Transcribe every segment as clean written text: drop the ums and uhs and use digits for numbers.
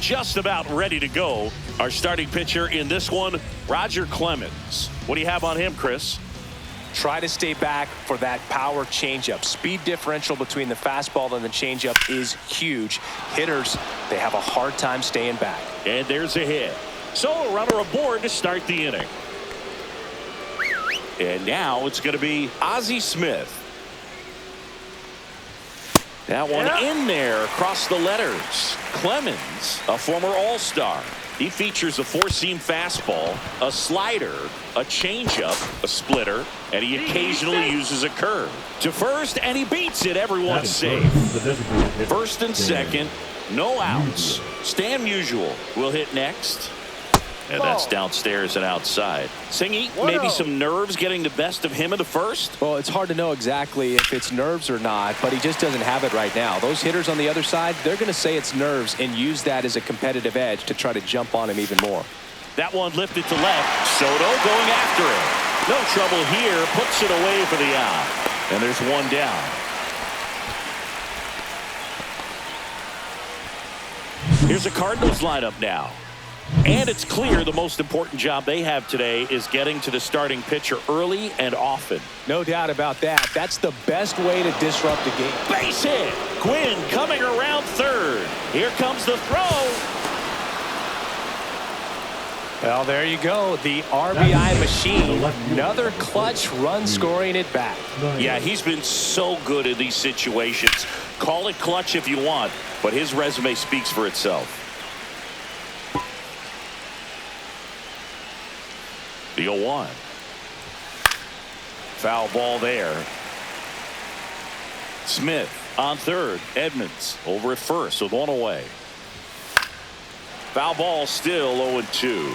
just about ready to go. Our starting pitcher in this one, Roger Clemens. What do you have on him, Chris? Try to stay back for that power changeup. Speed differential between the fastball and the changeup is huge. Hitters, they have a hard time staying back. And there's a hit. So a runner aboard to start the inning. And now it's going to be Ozzie Smith. That one in there across the letters. Clemens, a former All-Star. He features a four-seam fastball, a slider, a changeup, a splitter, and he occasionally uses a curve. To first, and he beats it. Everyone's safe. First and second, no outs. Stan Musial will hit next. And that's downstairs and outside. Singy, maybe some nerves getting the best of him in the first? Well, it's hard to know exactly if it's nerves or not, but he just doesn't have it right now. Those hitters on the other side, they're going to say it's nerves and use that as a competitive edge to try to jump on him even more. That one lifted to left. Soto going after it. No trouble here. Puts it away for the out. And there's one down. Here's the Cardinals lineup now. And it's clear the most important job they have today is getting to the starting pitcher early and often. No doubt about that. That's the best way to disrupt the game. Base hit. Quinn coming around third. Here comes the throw. Well, there you go. The RBI machine. Another clutch run scoring it back. Yeah, he's been so good in these situations. Call it clutch if you want, but his resume speaks for itself. The 0-1. Foul ball there. Smith on third. Edmonds over at first with one away. Foul ball still 0-2.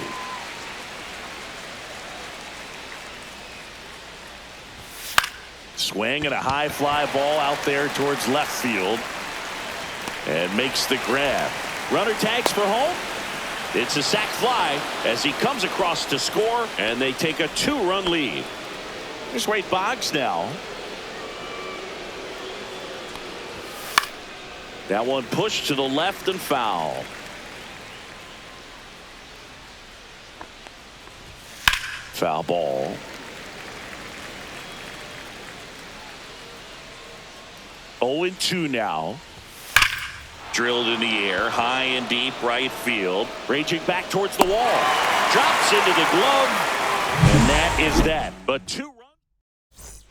Swing and a high fly ball out there towards left field. And makes the grab. Runner tags for home. It's a sac fly as he comes across to score, and they take a 2-run lead. Here's Wade Boggs now. That one pushed to the left and foul. Foul ball. Oh, 0-2 now. Drilled in the air, high and deep right field. Raging back towards the wall. Drops into the glove. And that is that. But 2 runs.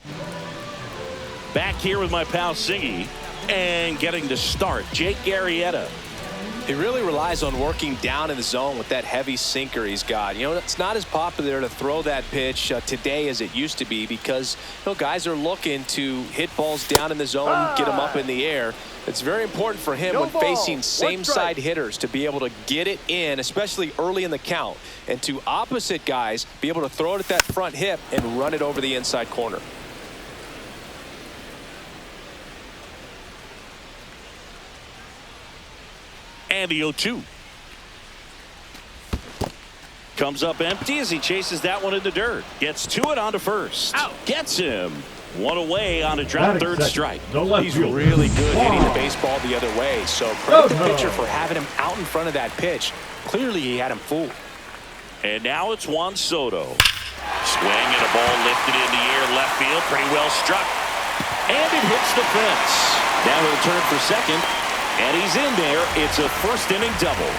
Back here with my pal Singy. And getting the start, Jake Arrieta. He really relies on working down in the zone with that heavy sinker he's got. You know, it's not as popular to throw that pitch today as it used to be because, you know, guys are looking to hit balls down in the zone, get them up in the air. It's very important for him when facing same-side hitters to be able to get it in, especially early in the count, and to opposite guys be able to throw it at that front hip and run it over the inside corner. And the 0-2. Comes up empty as he chases that one in the dirt. Gets to it onto first. Out. Gets him. One away on a drop third strike. He's really good hitting the baseball the other way. So credit the pitcher for having him out in front of that pitch. Clearly he had him fooled. And now it's Juan Soto. Swing and a ball lifted in the air left field. Pretty well struck. And it hits the fence. Now he'll turn for second. And he's in there. It's a first inning double.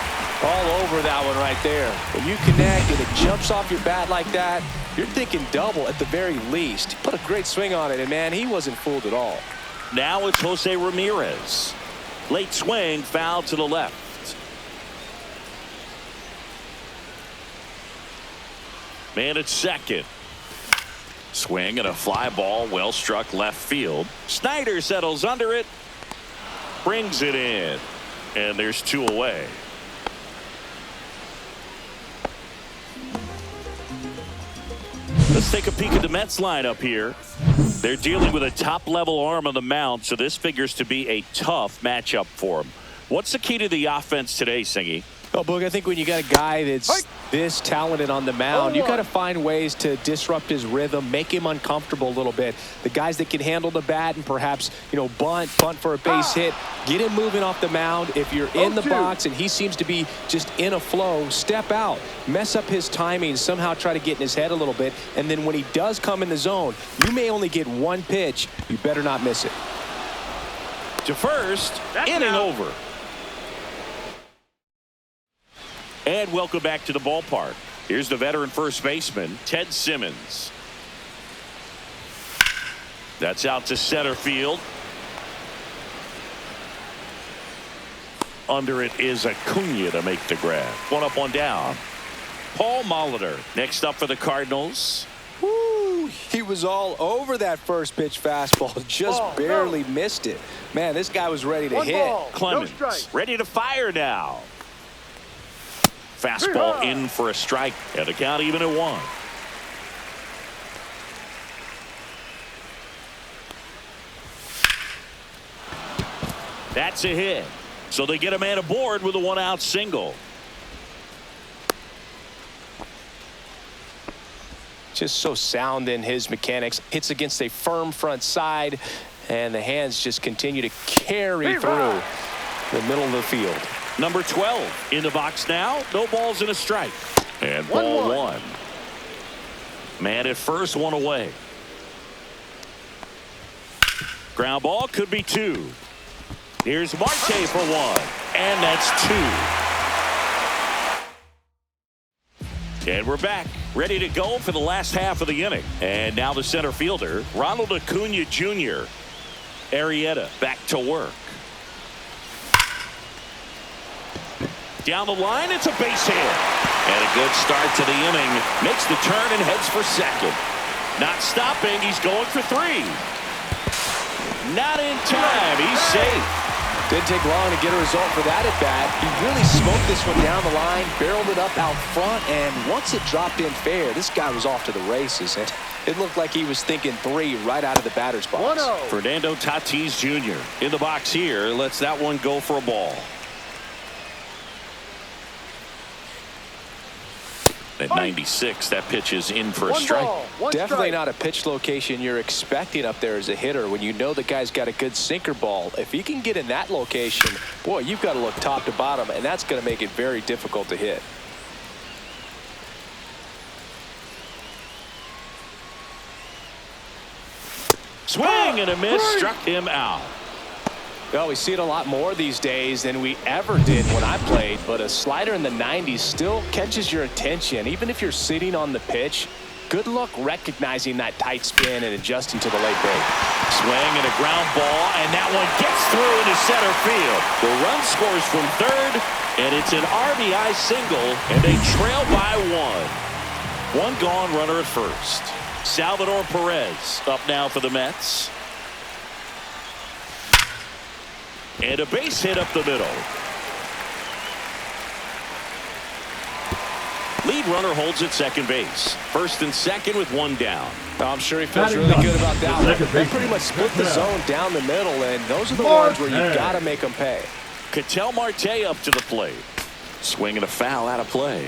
All over that one right there. When you connect and it jumps off your bat like that, you're thinking double at the very least. Put a great swing on it, and man, he wasn't fooled at all. Now it's Jose Ramirez. Late swing, foul to the left. Man at second. Swing and a fly ball, well struck left field. Snyder settles under it. Brings it in. And there's 2 away. Let's take a peek at the Mets lineup here. They're dealing with a top-level arm on the mound, so this figures to be a tough matchup for them. What's the key to the offense today, Singy? Well, Boog, I think when you got a guy that's this talented on the mound, you got to find ways to disrupt his rhythm, make him uncomfortable a little bit. The guys that can handle the bat and perhaps, bunt for a base hit, get him moving off the mound. If you're in the box and he seems to be just in a flow, step out, mess up his timing, somehow try to get in his head a little bit. And then when he does come in the zone, you may only get one pitch. You better not miss it. To first, inning over. And welcome back to the ballpark. Here's the veteran first baseman, Ted Simmons. That's out to center field. Under it is Acuna to make the grab. One up, one down. Paul Molitor next up for the Cardinals. Woo, he was all over that first pitch fastball. Just barely missed it. Man, this guy was ready to hit. Clemens ready to fire now. Fastball in for a strike, and the count even at 1. That's a hit. So they get a man aboard with a 1-out single. Just so sound in his mechanics. Hits against a firm front side, and the hands just continue to carry through the middle of the field. Number 12 in the box now. No balls and a strike. And ball 1. Man at first, 1 away. Ground ball could be 2. Here's Marte for 1. And that's 2. And we're back. Ready to go for the last half of the inning. And now the center fielder, Ronald Acuna Jr. Arrieta back to work. Down the line, it's a base hit. And a good start to the inning. Makes the turn and heads for second. Not stopping, he's going for 3. Not in time, he's safe. Didn't take long to get a result for that at bat. He really smoked this one down the line, barreled it up out front, and once it dropped in fair, this guy was off to the races. And it looked like he was thinking 3 right out of the batter's box. Fernando Tatis Jr. in the box here, lets that one go for a ball. At 96, that pitch is in for a strike. Definitely not a pitch location you're expecting up there as a hitter when you know the guy's got a good sinker ball. If he can get in that location, boy, you've got to look top to bottom, and that's going to make it very difficult to hit. Swing and a miss, struck him out. Well, we see it a lot more these days than we ever did when I played, but a slider in the 90s still catches your attention. Even if you're sitting on the pitch, good luck recognizing that tight spin and adjusting to the late break. Swing and a ground ball, and that one gets through into center field. The run scores from third, and it's an RBI single, and they trail by 1. 1 gone, runner at first. Salvador Perez up now for the Mets. And a base hit up the middle. Lead runner holds at second base. First and second with 1 down. I'm sure he feels really good about that one. They pretty much split the zone down the middle, and those are the ones where you've got to make them pay. Ketel Marte up to the plate. Swing and a foul out of play.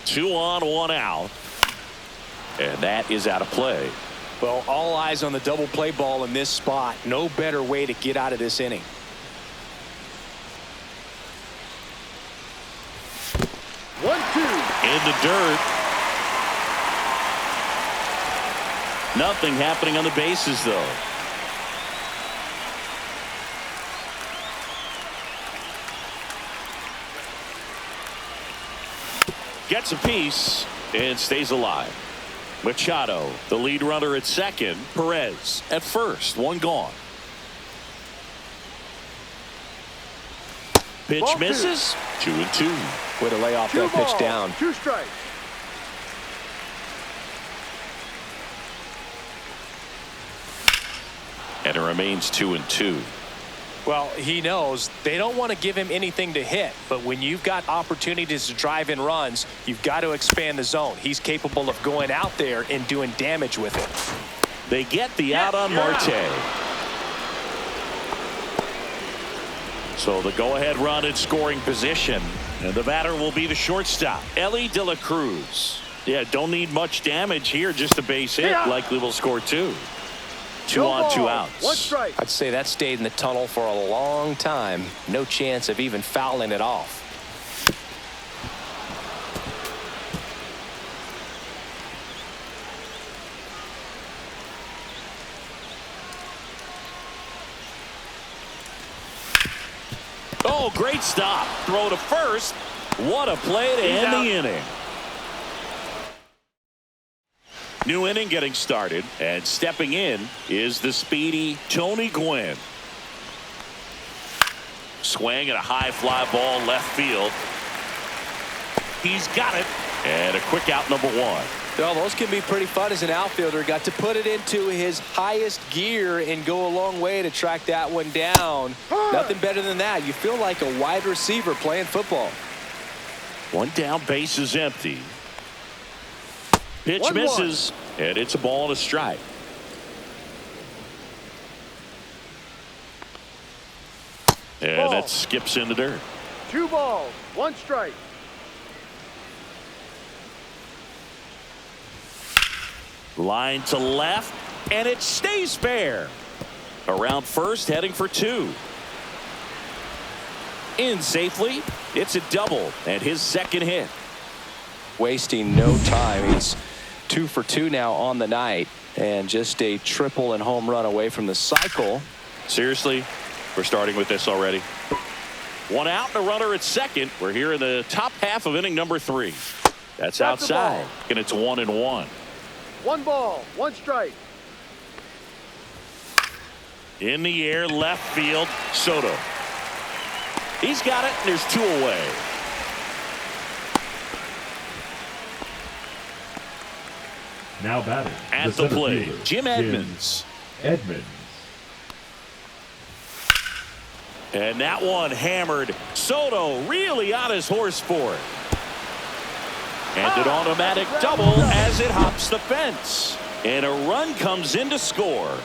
Two on, 1 out. And that is out of play. Well, all eyes on the double play ball in this spot. No better way to get out of this inning. One, 2. In the dirt. Nothing happening on the bases, though. Gets a piece and stays alive. Machado, the lead runner at second. Perez at first. 1 gone. Pitch misses. 2-2. Way to lay off that pitch down. 2 strikes. And it remains 2-2. Well, he knows they don't want to give him anything to hit, but when you've got opportunities to drive in runs, you've got to expand the zone. He's capable of going out there and doing damage with it. They get the out on Marte. So the go-ahead run in scoring position. And the batter will be the shortstop, Ellie De La Cruz. Yeah, don't need much damage here, just a base hit. Likely will score 2. 2 on, 2 outs. 1 strike. I'd say that stayed in the tunnel for a long time. No chance of even fouling it off. Oh, great stop. Throw to first. What a play to end the inning. New inning getting started, and stepping in is the speedy Tony Gwynn. Swing and a high fly ball left field. He's got it, and a quick out, number 1. Well, those can be pretty fun as an outfielder. Got to put it into his highest gear and go a long way to track that one down. Nothing better than that. You feel like a wide receiver playing football. 1 down, base is empty. Pitch 1-1. misses, and it's a ball and a strike. And that skips in the dirt. 2 balls, 1 strike. Line to left, and it stays fair. Around first, heading for 2. In safely. It's a double, and his second hit. Wasting no time. He's 2 for 2 now on the night, and just a triple and home run away from the cycle. Seriously, we're starting with this already. 1 out and a runner at second. We're here in the top half of inning number 3. That's outside, and it's 1-1. 1 ball, 1 strike. In the air, left field, Soto. He's got it, and there's 2 away. Now batting At the plate, Jim Edmonds. And that one hammered. Soto really on his horse for it. And an automatic double as it hops the fence. And a run comes in to score.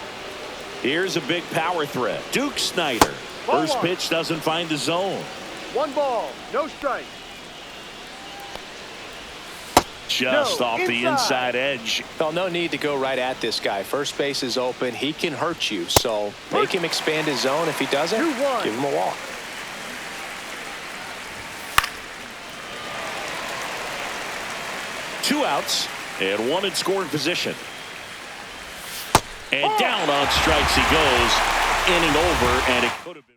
Here's a big power threat. Duke Snyder. First pitch doesn't find the zone. 1 ball, no strike. Just off the inside edge. Well, no need to go right at this guy. First base is open. He can hurt you. So make him expand his zone. If he doesn't, 2-1. give him a walk. Two outs and 1 in scoring position. And down on strikes he goes. Inning over, and it could have been.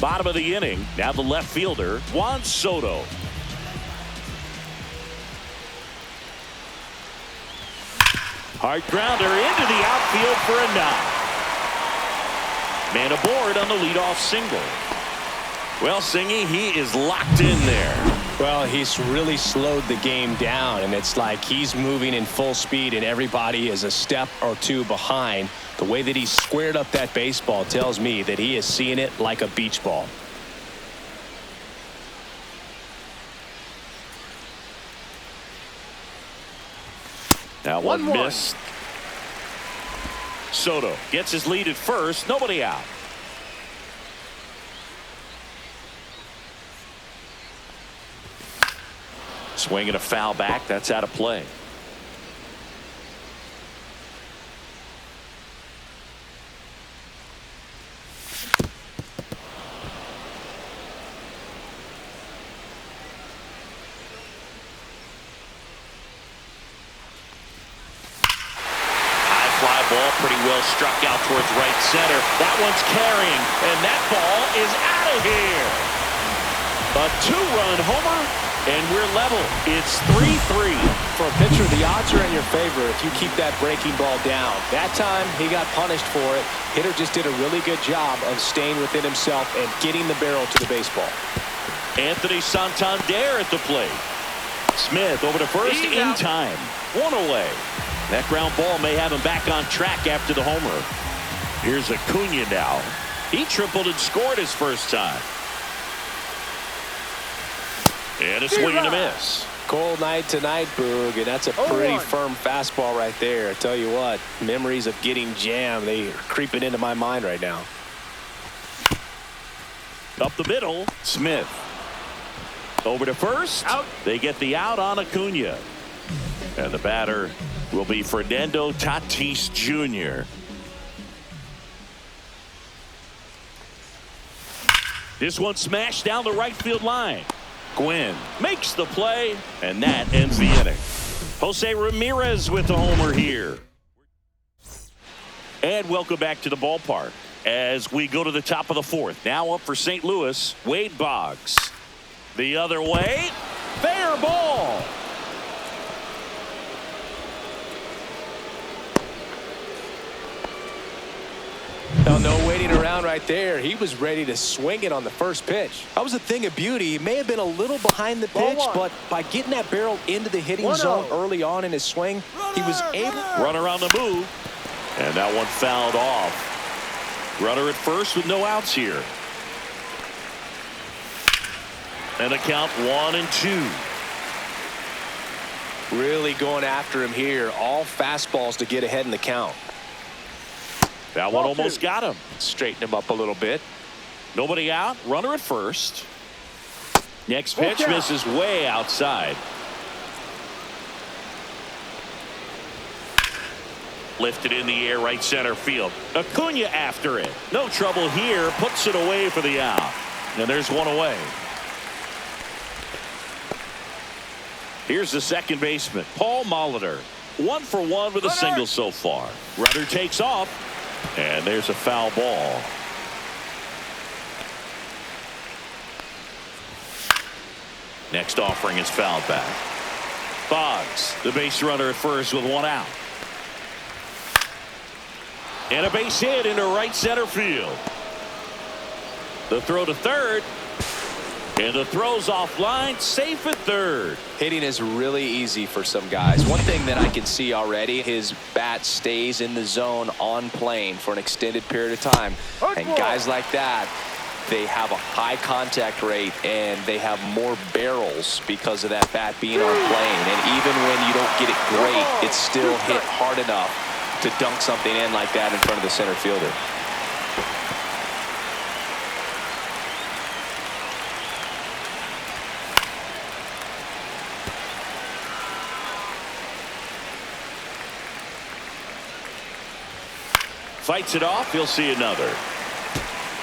Bottom of the inning. Now the left fielder, Juan Soto. Hard grounder into the outfield for a knock. Man aboard on the leadoff single. Well, Singy, he is locked in there. Well, he's really slowed the game down, and it's like he's moving in full speed, and everybody is a step or 2 behind. The way that he squared up that baseball tells me that he is seeing it like a beach ball. Now 1 1-1. missed. Soto gets his lead at first. Nobody out. Swinging a foul back. That's out of play. Ball pretty well struck out towards right center. That one's carrying, and that ball is out of here. A 2-run homer, and we're level. It's 3-3. For a pitcher, the odds are in your favor if you keep that breaking ball down. That time, he got punished for it. Hitter just did a really good job of staying within himself and getting the barrel to the baseball. Anthony Santander at the plate. Smith over to first in time. 1 away. That ground ball may have him back on track after the homer. Here's Acuna now. He tripled and scored his first time. And a swing and a miss. Cold night tonight, Boog, and that's a pretty firm fastball right there. I tell you what, memories of getting jammed, they are creeping into my mind right now. Up the middle, Smith. Over to first. Out. They get the out on Acuna. And the batter will be Fernando Tatis Jr. This one smashed down the right field line. Gwynn makes the play, and that ends the inning. Jose Ramirez with the homer here. And welcome back to the ballpark as we go to the top of the fourth. Now up for St. Louis, Wade Boggs. The other way, fair ball. No waiting around right there. He was ready to swing it on the first pitch. That was a thing of beauty. He may have been a little behind the pitch, but by getting that barrel into the hitting zone early on in his swing, he was able. Runner on the move, and that one fouled off. Runner at first with no outs here. And a count 1-2. Really going after him here. All fastballs to get ahead in the count. That one almost got him. Straighten him up a little bit. Nobody out. Runner at first. Next pitch misses way outside. Lifted in the air, right center field. Acuna after it. No trouble here. Puts it away for the out. And there's one away. Here's the second baseman, Paul Molitor. 1 for 1 with a single so far. Runner takes off. And there's a foul ball. Next offering is fouled back. Boggs, the base runner at first with 1 out. And a base hit into right center field. The throw to third. And the throw's offline, safe at third. Hitting is really easy for some guys. One thing that I can see already, his bat stays in the zone on plane for an extended period of time. And guys like that, they have a high contact rate and they have more barrels because of that bat being on plane. And even when you don't get it great, it's still hit hard enough to dunk something in like that in front of the center fielder. Fights it off. He'll see another.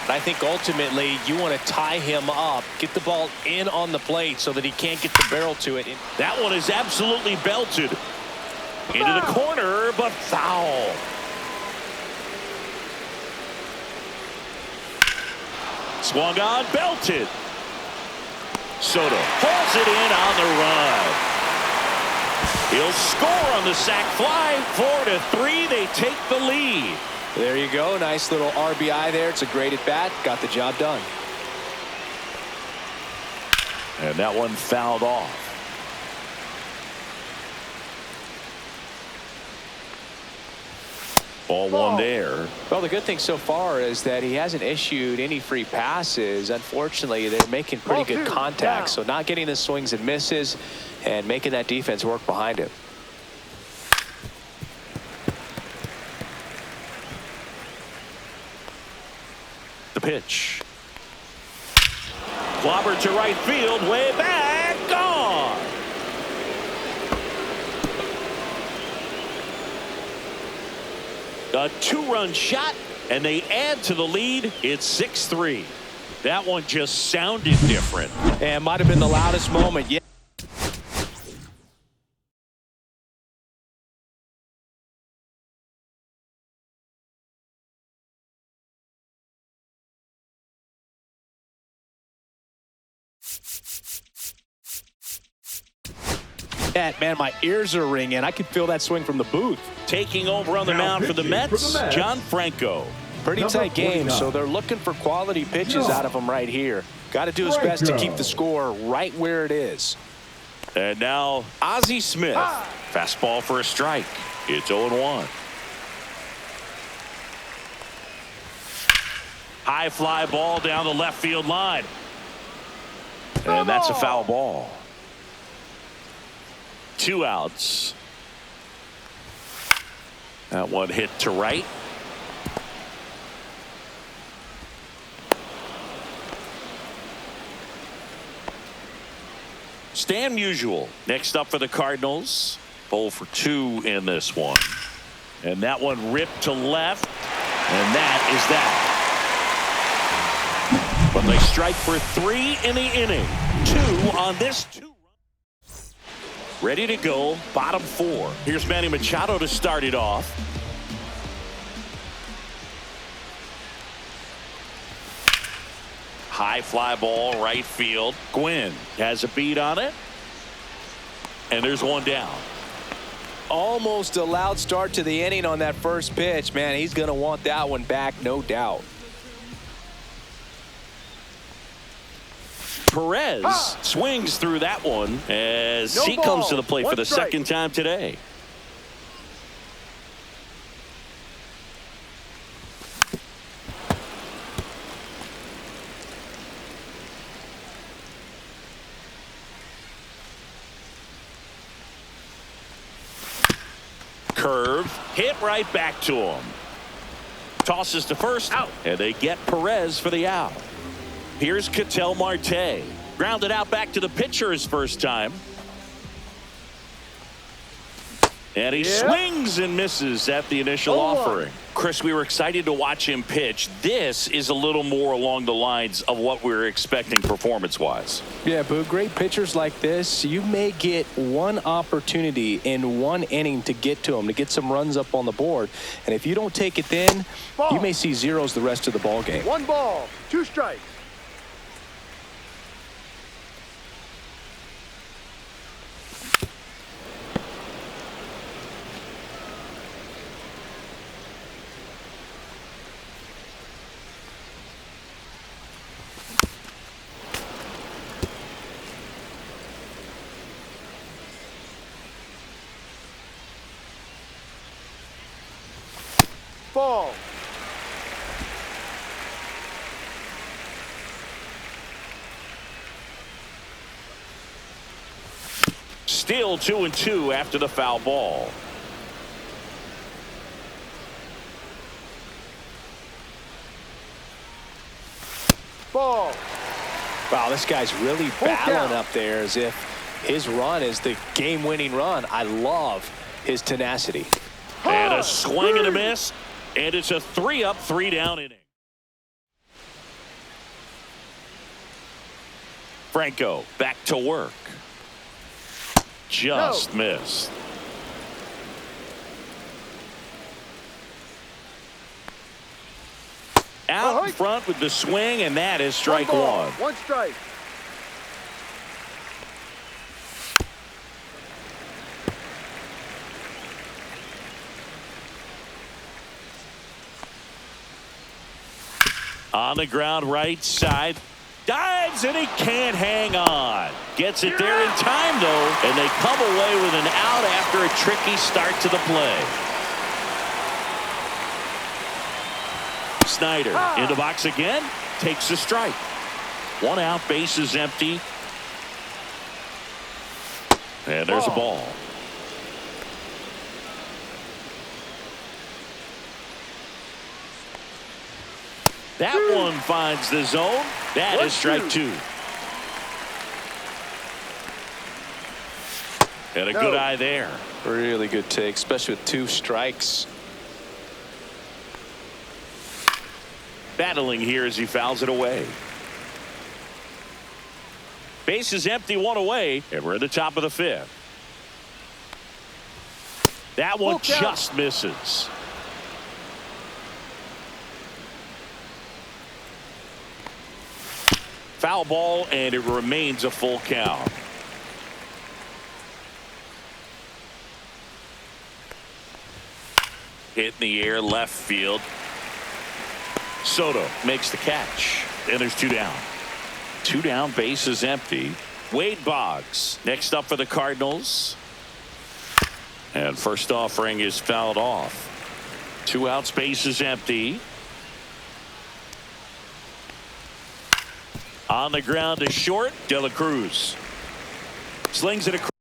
I think ultimately you want to tie him up, get the ball in on the plate so that he can't get the barrel to it. That one is absolutely belted into the corner, but foul. Swung on, belted. Soto hauls it in on the run. He'll score on the sac fly. 4-3. They take the lead. There you go. Nice little RBI there. It's a great at bat. Got the job done. And that one fouled off. Ball one there. Well, the good thing so far is that he hasn't issued any free passes. Unfortunately, they're making pretty good contact. So not getting the swings and misses and making that defense work behind him. The pitch. Clobber to right field, way back, gone. A 2-run shot, and they add to the lead. It's 6-3. That one just sounded different. And might have been the loudest moment yet. Man, my ears are ringing. I could feel that swing from the booth. Taking over on the mound for the Mets, John Franco. Pretty tight game, so they're looking for quality pitches out of him right here. Got to do his best to keep the score right where it is. And now Ozzie Smith. Fastball for a strike. It's 0-1. High fly ball down the left field line. And that's a foul ball. 2 outs. That one hit to right. Stan Musial next up for the Cardinals. 0 for 2 in this one. And that one ripped to left. And that is that. But they strike for 3 in the inning. 2 on this 2. Ready to go. Bottom 4. Here's Manny Machado to start it off. High fly ball, right field. Gwynn has a beat on it. And there's one down. Almost a loud start to the inning on that first pitch. Man, he's going to want that one back, no doubt. Perez swings through that one as No he ball. comes to the plate for One the strike. second time today. Curve hit right back to him. Tosses to first out, and they get Perez for the out. Here's Ketel Marte. Grounded out back to the pitcher his first time. And he swings and misses at the initial offering. Chris, we were excited to watch him pitch. This is a little more along the lines of what we were expecting performance-wise. Yeah, but great pitchers like this, you may get one opportunity in one inning to get to them, to get some runs up on the board. And if you don't take it then, you may see zeros the rest of the ball game. 1 ball, 2 strikes. Ball. Still 2-2 after the foul ball. Ball. Wow, this guy's really battling up there as if his run is the game-winning run. I love his tenacity. And a swing and a miss. And it's a 3-up, 3-down inning. Franco back to work. Just missed. Out in front with the swing, and that is strike 1 ball, 1. 1 strike. On the ground, right side. Dives, and he can't hang on. Gets it there in time, though, and they come away with an out after a tricky start to the play. Snyder in the box again. Takes a strike. 1 out, base is empty. And there's a ball. That one finds the zone. That is strike 2. And a good eye there. Really good take, especially with 2 strikes. Battling here as he fouls it away. Base is empty, 1 away, and we're at the top of the 5th. That one just misses. Foul ball, and it remains a full count. Hit in the air, left field. Soto makes the catch, and there's 2 down. 2 down, base is empty. Wade Boggs next up for the Cardinals. And first offering is fouled off. 2 outs, base is empty. On the ground to short, De La Cruz slings it across.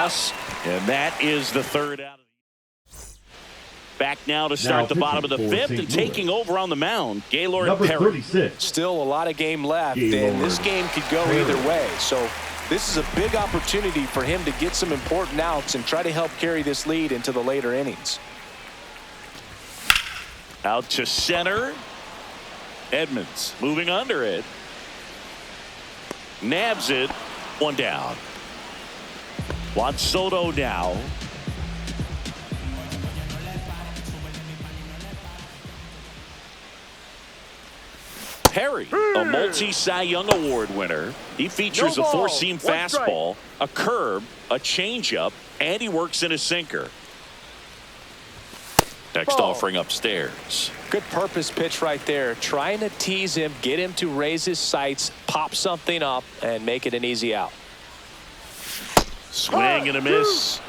pass, and that is the third out. Back now to start the bottom of the fifth, and taking over on the mound, Gaylord Number Perry. 36. Still a lot of game left, Gaylord and this game could go Perry. either way. So this is a big opportunity for him to get some important outs and try to help carry this lead into the later innings. Out to center. Edmonds moving under it. Nabs it. One down. Juan Soto now. Perry, a multi-Cy Young Award winner. He features a four-seam fastball, a curve, a changeup, and he works in a sinker. Next offering upstairs. Good purpose pitch right there. Trying to tease him, get him to raise his sights, pop something up, and make it an easy out. Swing and a miss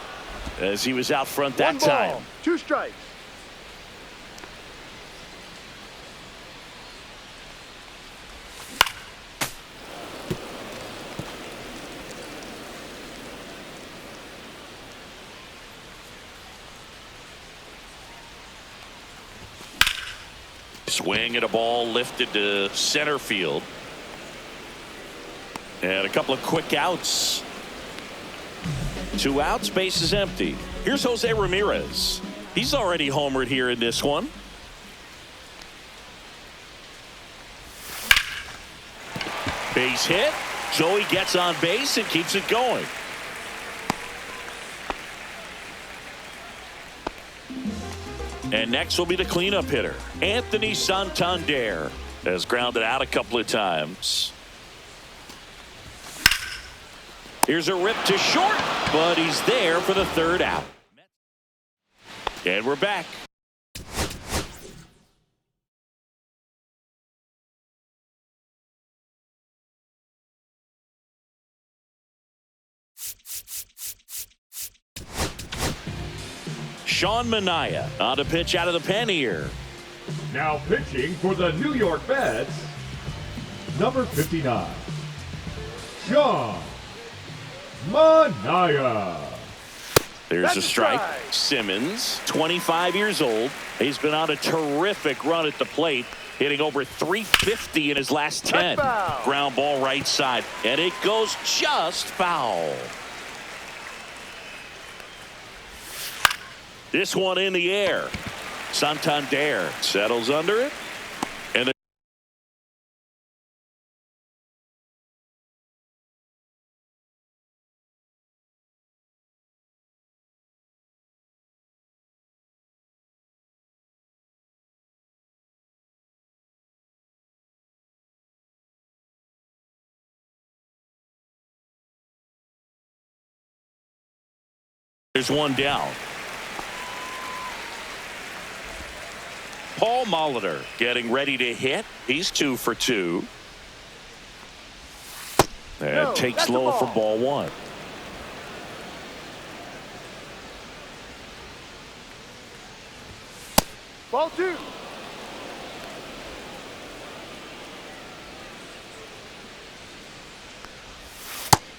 as he was out front that time. 2 strikes. Swing at a ball lifted to center field. And a couple of quick outs. 2 outs, base is empty. Here's Jose Ramirez. He's already homered here in this one. Base hit. Joey gets on base and keeps it going. And next will be the cleanup hitter, Anthony Santander, has grounded out a couple of times. Here's a rip to short, but he's there for the third out. And we're back. Sean Manaea on to pitch out of the pen here. Now pitching for the New York Mets, number 59, Sean Manaea. There's a strike. Simmons, 25 years old. He's been on a terrific run at the plate, hitting over 350 in his last 10. Ground ball right side, and it goes just foul. This one in the air. Santander settles under it. And there's one down. Paul Molitor getting ready to hit. He's 2 for 2. And takes low for ball 1. Ball 2.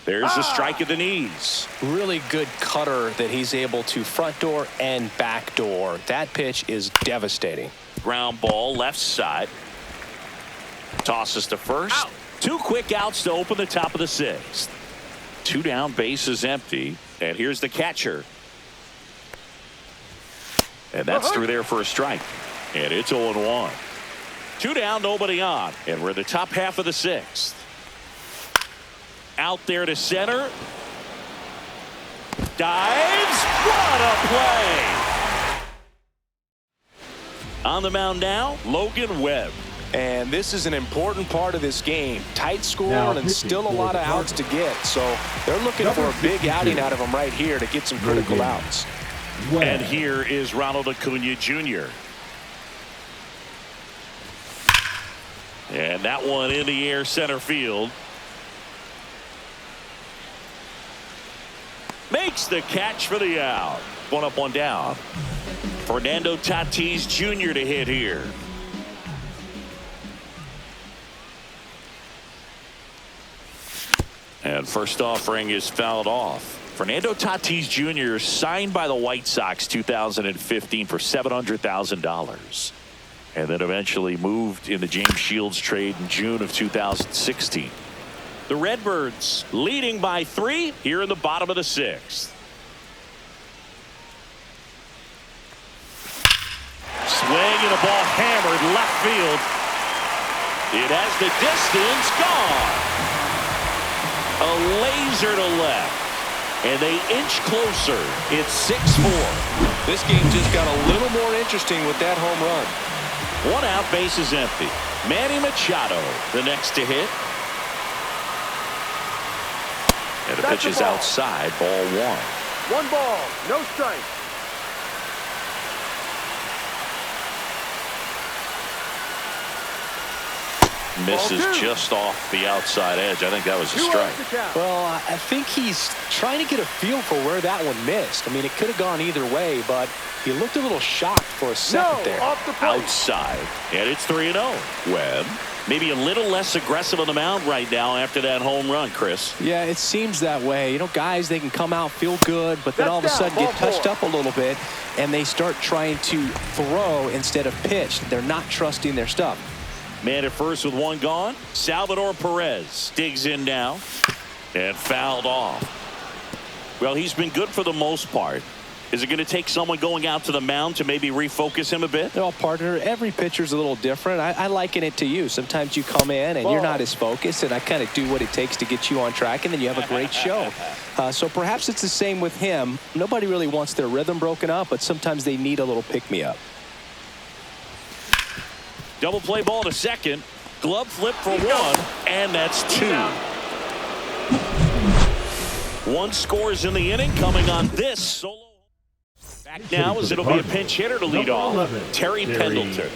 There's a strike at the knees. Really good cutter that he's able to front door and back door. That pitch is devastating. Ground ball left side. Tosses to first. Out. 2 quick outs to open the top of the 6th. 2 down, base is empty. And here's the catcher. And that's through there for a strike. And it's 0-1. 2 down, nobody on. And we're in the top half of the 6th. Out there to center. Dives. What a play. On the mound now, Logan Webb. And this is an important part of this game. Tight score and still a lot of outs to get. So they're looking for a big outing out of him right here to get some critical outs. And here is Ronald Acuna Jr. And that one in the air center field. Makes the catch for the out. 1 up, 1 down. Fernando Tatis Jr. to hit here. And first offering is fouled off. Fernando Tatis Jr. signed by the White Sox 2015 for $700,000. And then eventually moved in the James Shields trade in June of 2016. The Redbirds leading by 3 here in the bottom of the 6th. Swing and a ball hammered left field. It has the distance gone. A laser to left. And they inch closer. It's 6-4. This game just got a little more interesting with that home run. 1 out, bases empty. Manny Machado the next to hit. And the pitch is outside, ball 1. 1 ball, no strike. Misses just off the outside edge. I think that was a strike. Well, I think he's trying to get a feel for where that one missed. I mean, it could have gone either way, but he looked a little shocked for a second there. Outside, and it's 3-0. Webb, maybe a little less aggressive on the mound right now after that home run, Chris. Yeah, it seems that way. You know, guys, they can come out, feel good, but then all of a sudden get touched up a little bit, and they start trying to throw instead of pitch. They're not trusting their stuff. Man at first with 1 gone. Salvador Perez digs in now and fouled off. Well, he's been good for the most part. Is it going to take someone going out to the mound to maybe refocus him a bit? Well, partner, every pitcher's a little different. I liken it to you. Sometimes you come in and you're not as focused, and I kind of do what it takes to get you on track, and then you have a great show. So perhaps it's the same with him. Nobody really wants their rhythm broken up, but sometimes they need a little pick-me-up. Double play ball to second. Glove flip for 1, and that's 2. 1 scores in the inning coming on this solo. Back now as it'll be a pinch hitter to lead off. Terry Pendleton.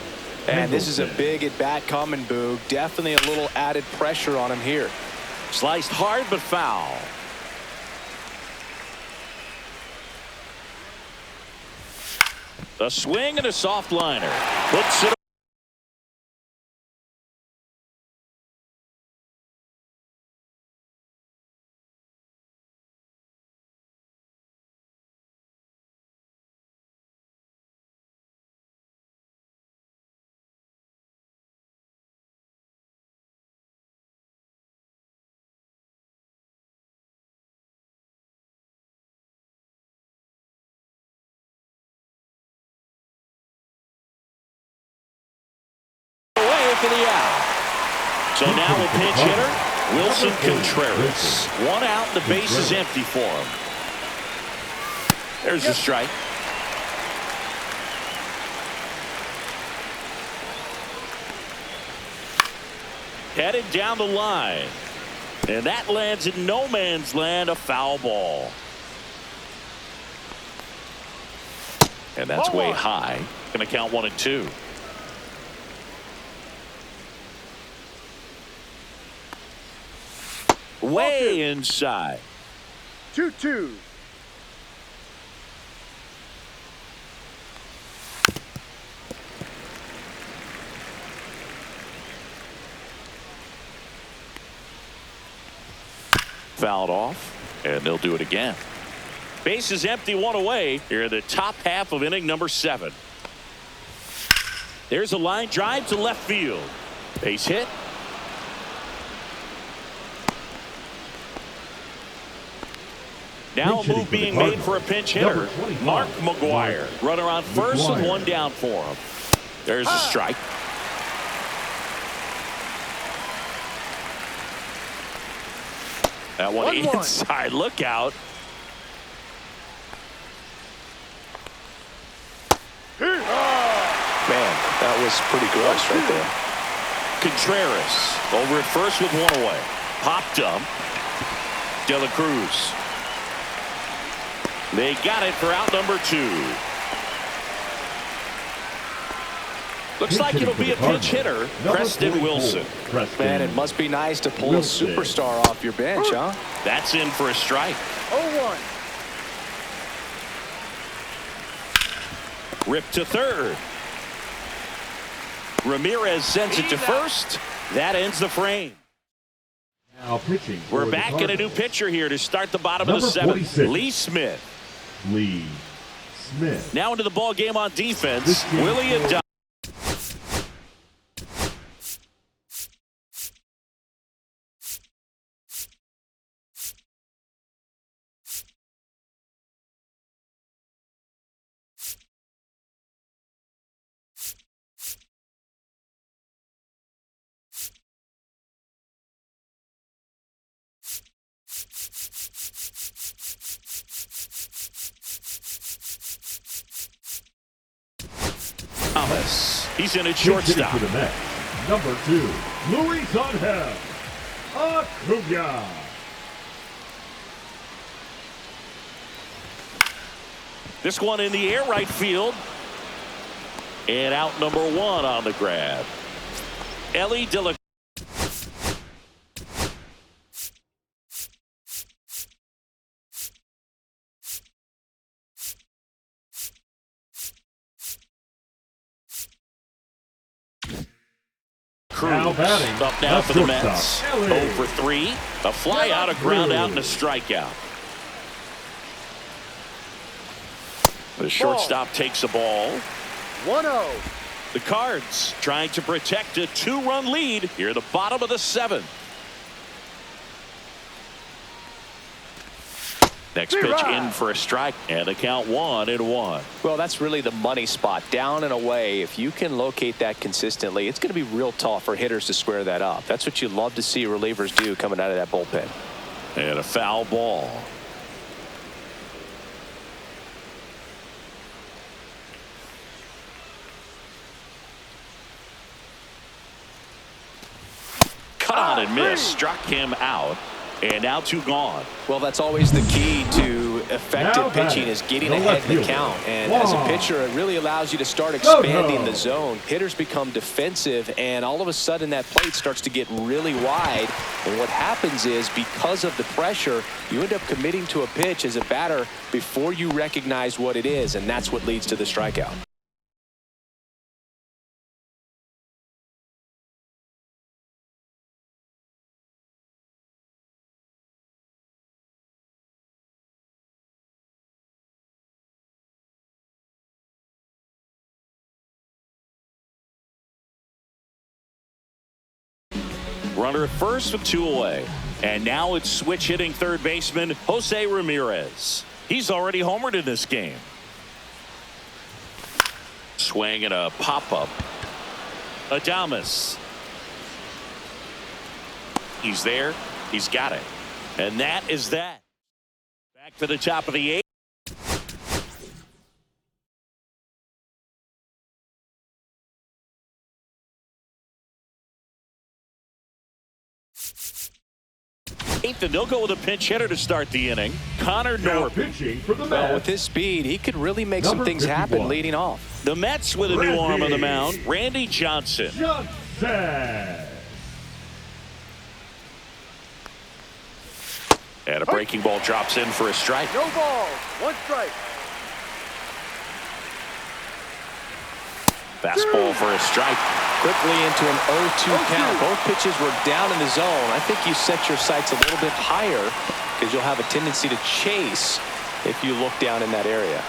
And this is a big at-bat coming, Boog. Definitely a little added pressure on him here. Sliced hard but foul. A swing and a soft liner. Puts it for the out. So now a pinch hitter, Wilson Contreras. 1 out, the base is empty for him. There's a strike. Headed down the line. And that lands in no man's land, a foul ball. And that's way high. Going to count 1 and 2. Way inside. 2-2. Fouled off, and they'll do it again. Base is empty, 1 away here in the top half of inning number 7. There's a line drive to left field. Base hit. Now a move being made for a pinch hitter. Mark McGuire. Runner on first and 1 down for him. There's a strike. That one inside. Look out. Man, that was pretty gross right there. Contreras over at first with 1 away. Popped up. De La Cruz. They got it for out number 2. Looks like it'll be a pinch hitter, Preston Wilson. Man, it must be nice to pull a superstar off your bench, huh? That's in for a strike. 0-1. Ripped to third. Ramirez sends it to first. That ends the frame. Now pitching. We're back in a new pitcher here to start the bottom of the Number 7th. 46. Lee Smith. Lee Smith. Now into the ball game on defense. Willie Adames. Thomas. He's in at shortstop. For the Mets. Number 2. Luis Angel Acuna. This one in the air, right field. And out number 1 on the grab. Ellie De La Now batting, up now for the Mets. shortstop, 0 for 3. A fly out, a ground out, and a strikeout. The shortstop takes a ball. 1-0. The Cards trying to protect a 2-run lead here at the bottom of the 7th. Next pitch in for a strike, and the count 1-1. Well, that's really the money spot. Down and away. If you can locate that consistently, it's going to be real tough for hitters to square that up. That's what you love to see relievers do coming out of that bullpen. And a foul ball. Cut on and miss. Struck him out. And now 2 gone. Well, that's always the key to effective pitching is getting ahead in the count. And as a pitcher, it really allows you to start expanding the zone. Hitters become defensive, and all of a sudden that plate starts to get really wide. And what happens is because of the pressure, you end up committing to a pitch as a batter before you recognize what it is, and that's what leads to the strikeout. Runner at first with 2 away. And now it's switch hitting third baseman Jose Ramirez. He's already homered in this game. Swing and a pop-up. Adames. He's there. He's got it. And that is that. Back to the top of the 8th. And they'll go with a pinch hitter to start the inning. Connor Norton. Pitching for the Mets. Well, with his speed, he could really make some things happen leading off. The Mets with a new arm on the mound. Randy Johnson. And a breaking ball drops in for a strike. No balls. 1 strike. Fastball for a strike. Quickly into an 0-2 count. Both pitches were down in the zone. I think you set your sights a little bit higher because you'll have a tendency to chase if you look down in that area.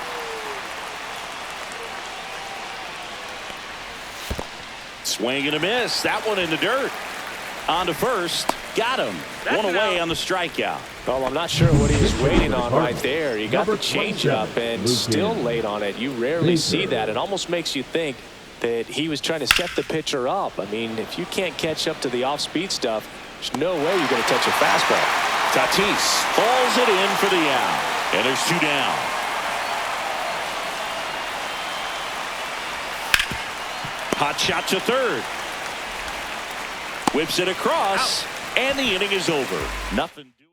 Swing and a miss. That one in the dirt. On to first. Got him. 1 away on the strikeout. Well, I'm not sure what he was waiting on right there. You got the changeup and still late on it. You rarely see that. It almost makes you think that he was trying to set the pitcher up. I mean, if you can't catch up to the off-speed stuff, there's no way you're going to touch a fastball. Tatis falls it in for the out. And there's 2 down. Hot shot to third. Whips it across. And the inning is over. Nothing doing.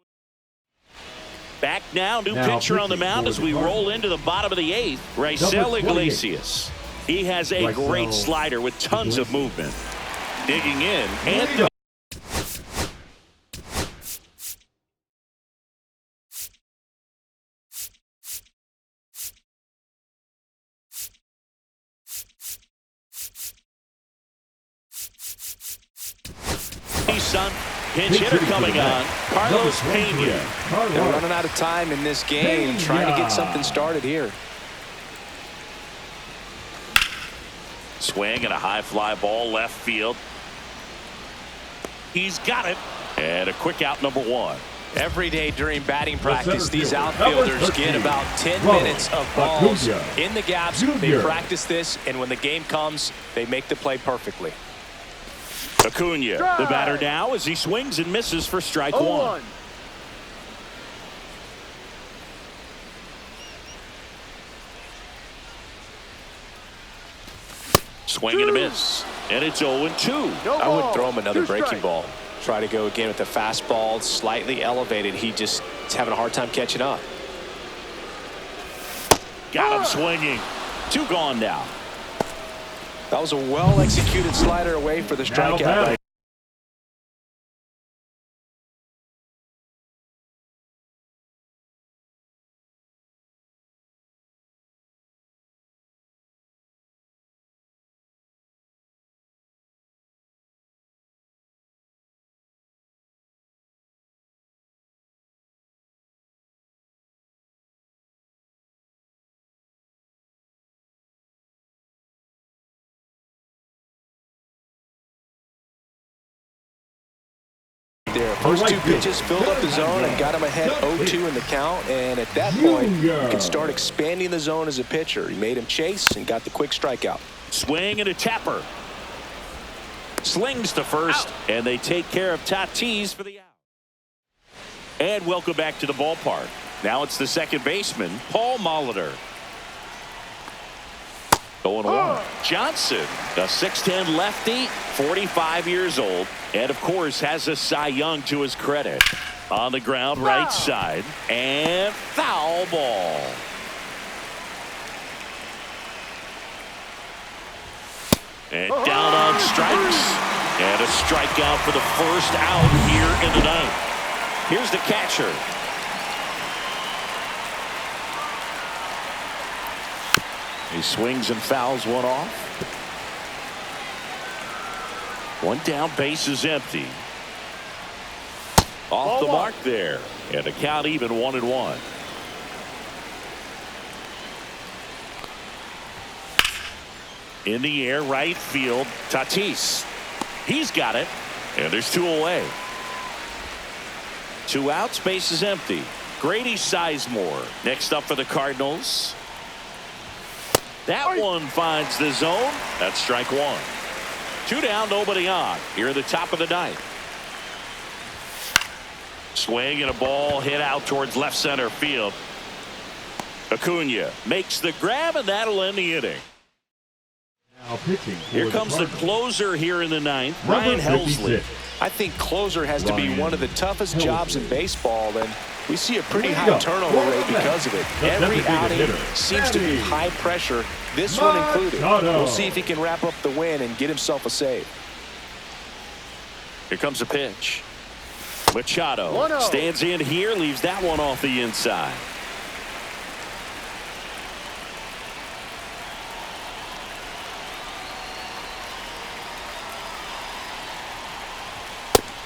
Back now, new pitcher on the mound as we roll into the bottom of the 8th. Raisel Iglesias. He has a great slider with tons of movement. Digging in. And pinch hitter coming on, Carlos Pena. They're running out of time in this game, trying to get something started here. Swing and a high fly ball left field. He's got it. And a quick out, number 1. Every day during batting practice, these outfielders get about 10 minutes of balls in the gaps. They practice this, and when the game comes, they make the play perfectly. Acuna, the batter now, as he swings and misses for strike 1. Swing and a miss. And it's 0-2. I would throw him another breaking ball. Try to go again with the fastball, slightly elevated. He just is having a hard time catching up. Got him swinging. 2 gone now. That was a well-executed slider away for the strikeout. There, first 2 pitches filled up the zone and got him ahead 0-2 in the count, and at that point you can start expanding the zone as a pitcher. He made him chase and got the quick strikeout. Swing and a tapper. Slings to first, and they take care of Tatis for the out. And welcome back to the ballpark. Now it's the second baseman, Paul Molitor. 0-1. Johnson, a 6'10 lefty, 45 years old, and of course has a Cy Young to his credit. On the ground, right side, and foul ball. And down on strikes. And a strikeout for the first out here in the ninth. Here's the catcher. He swings and fouls one off. 1 down, base is empty. Off the mark there. And the count even 1-1. In the air, right field, Tatis. He's got it. And there's 2 away. 2 outs, base is empty. Grady Sizemore next up for the Cardinals. That one finds the zone. That's strike 1. 2 down, nobody on. Here at the top of the ninth. Swing and a ball hit out towards left center field. Acuna makes the grab, and that'll end the inning. Now pitching. Here comes the closer here in the ninth, Ryan Helsley. I think closer has to be one of the toughest jobs in baseball, and we see a pretty high turnover rate because of it. Every outing seems to be high pressure, this one included. We'll see if he can wrap up the win and get himself a save. Here comes a pitch. Machado stands in here, leaves that one off the inside.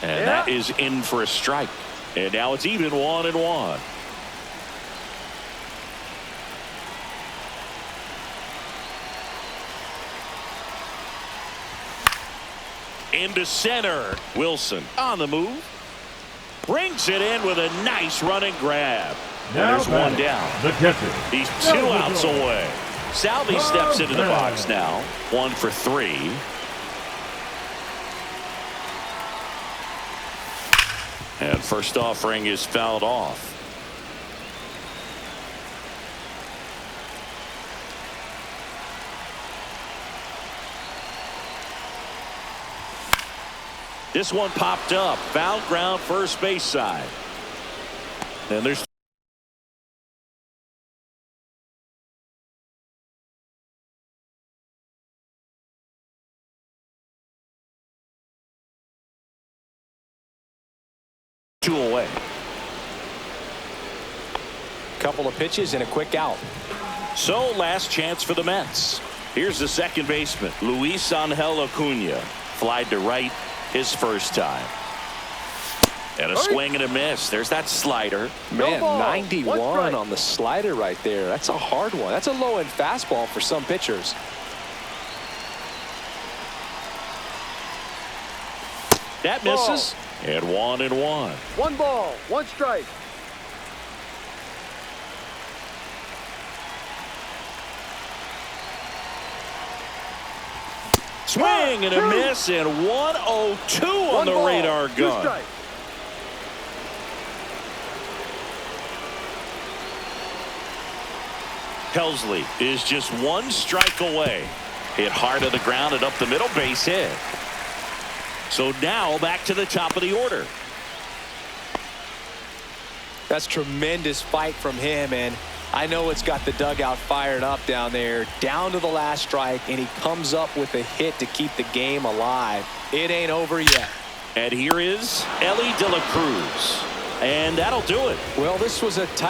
And that is in for a strike. And now it's even 1-1. Into center. Wilson on the move. Brings it in with a nice running grab. Now there's 1 down. The catcher. He's 2 outs away. Salvi steps into the box now. 1 for 3. And first offering is fouled off. This one popped up. Foul ground, first base side. And there's two away. Couple of pitches and a quick out. So last chance for the Mets. Here's the second baseman, Luis Angel Acuna. Flied to right his first time. And a swing and a miss. There's that slider. Man, ball. 91 One strike. on the slider right there. That's a hard one. That's a low-end fastball for some pitchers. That misses. And 1-1. 1 ball, 1 strike. Swing and a miss, and 1-0-2 on 1 the ball, radar 2 gun. strikes. Helsley is just 1 strike away. Hit hard to the ground and up the middle, base hit. So now back to the top of the order. That's tremendous fight from him, and I know it's got the dugout fired up down there. Down to the last strike, and he comes up with a hit to keep the game alive. It ain't over yet. And here is Ellie De La Cruz. And that'll do it. Well, this was a tight